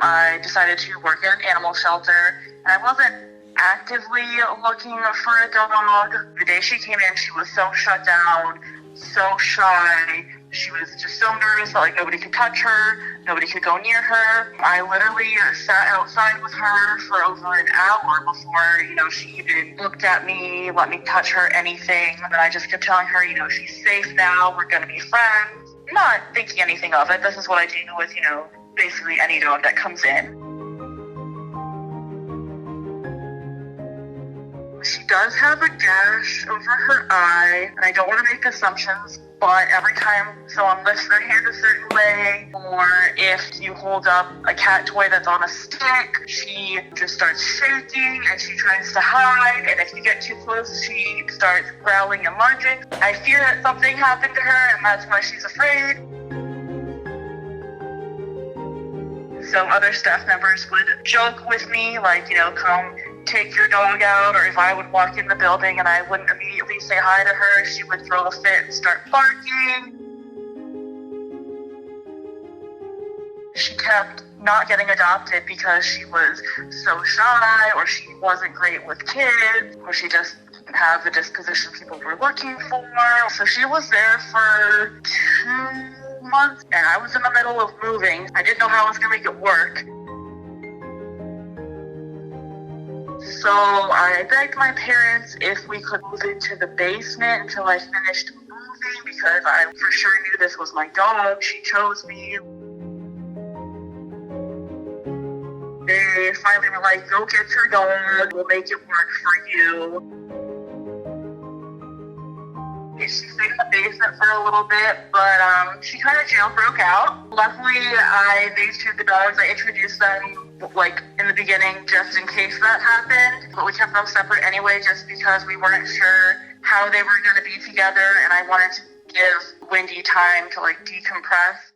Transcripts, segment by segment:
I decided to work in an animal shelter, and I wasn't actively looking for a dog. The day she came in, she was so shut down, so shy. She was just so nervous that nobody could touch her, nobody could go near her. I literally sat outside with her for over an hour before, she even looked at me, let me touch her, anything. And I just kept telling her, she's safe now, we're gonna be friends. Not thinking anything of it. This is what I do with, basically any dog that comes in. She does have a gash over her eye, and I don't want to make assumptions, but every time someone lifts their hand a certain way, or if you hold up a cat toy that's on a stick, she just starts shaking and she tries to hide, and if you get too close, she starts growling and lunging. I fear that something happened to her, and that's why she's afraid. So other staff members would joke with me, come take your dog out, or if I would walk in the building and I wouldn't immediately say hi to her, she would throw a fit and start barking. She kept not getting adopted because she was so shy, or she wasn't great with kids, or she just didn't have the disposition people were looking for. So she was there for 2 months, and I was in the middle of moving. I didn't know how I was going to make it work. So I begged my parents if we could move into the basement until I finished moving, because I for sure knew this was my dog. She chose me. They finally were like, go get your dog, we'll make it work for you. She stayed in the basement for a little bit, but she kind of jailbroke out. Luckily, I babysitted the dogs. I introduced them in the beginning just in case that happened, but we kept them separate anyway just because we weren't sure how they were going to be together, and I wanted to give Wendy time to decompress.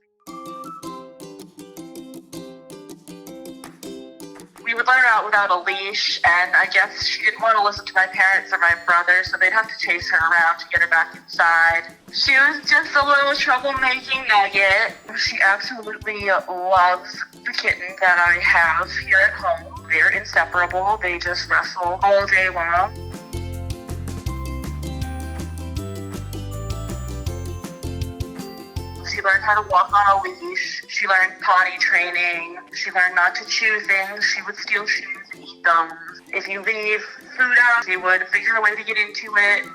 We would let her out without a leash, and I guess she didn't want to listen to my parents or my brother, so they'd have to chase her around to get her back inside. She was just a little troublemaking nugget. She absolutely loves the kitten that I have here at home. They're inseparable. They just wrestle all day long. She learned how to walk on a leash. She learned potty training. She learned not to chew things. She would steal shoes and eat them. If you leave food out, she would figure a way to get into it.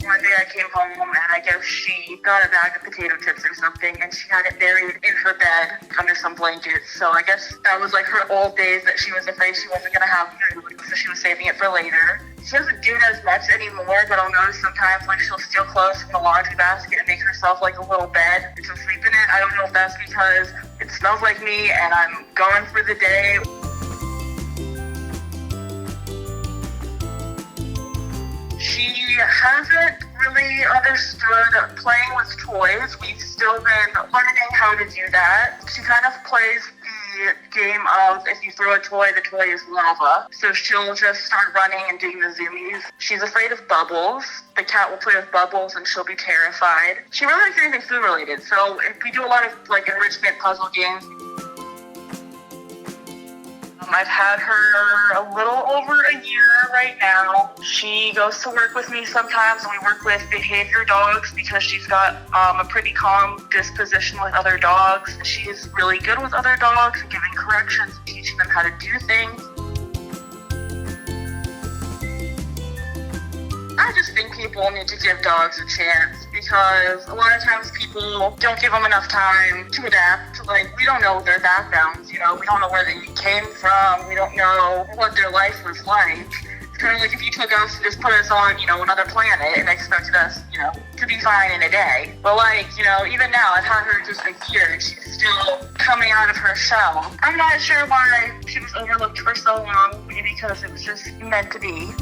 One day I came home and I guess she got a bag of potato chips or something, and she had it buried in her bed under some blankets. So I guess that was her old days, that she was afraid she wasn't going to have food, so she was saving it for later. She doesn't do it as much anymore, but I'll notice sometimes she'll steal clothes from the laundry basket and make herself a little bed and she'll sleep in it. I don't know if that's because it smells like me and I'm gone for the day. She hasn't really understood playing with toys. We've still been learning how to do that. She kind of plays the game of, if you throw a toy, the toy is lava. So she'll just start running and doing the zoomies. She's afraid of bubbles. The cat will play with bubbles and she'll be terrified. She really likes anything food related. So if we do a lot of enrichment puzzle games. I've had her a little over a year right now. She goes to work with me sometimes, and we work with behavior dogs because she's got a pretty calm disposition with other dogs. She's really good with other dogs and giving corrections and teaching them how to do things. I just think people need to give dogs a chance, because a lot of times people don't give them enough time to adapt. We don't know their backgrounds, we don't know where they came from, we don't know what their life was like. It's kind of like if you took us and just put us on, another planet and expected us, to be fine in a day. But even now, I've had her just a year and she's still coming out of her shell. I'm not sure why she was overlooked for so long, maybe because it was just meant to be.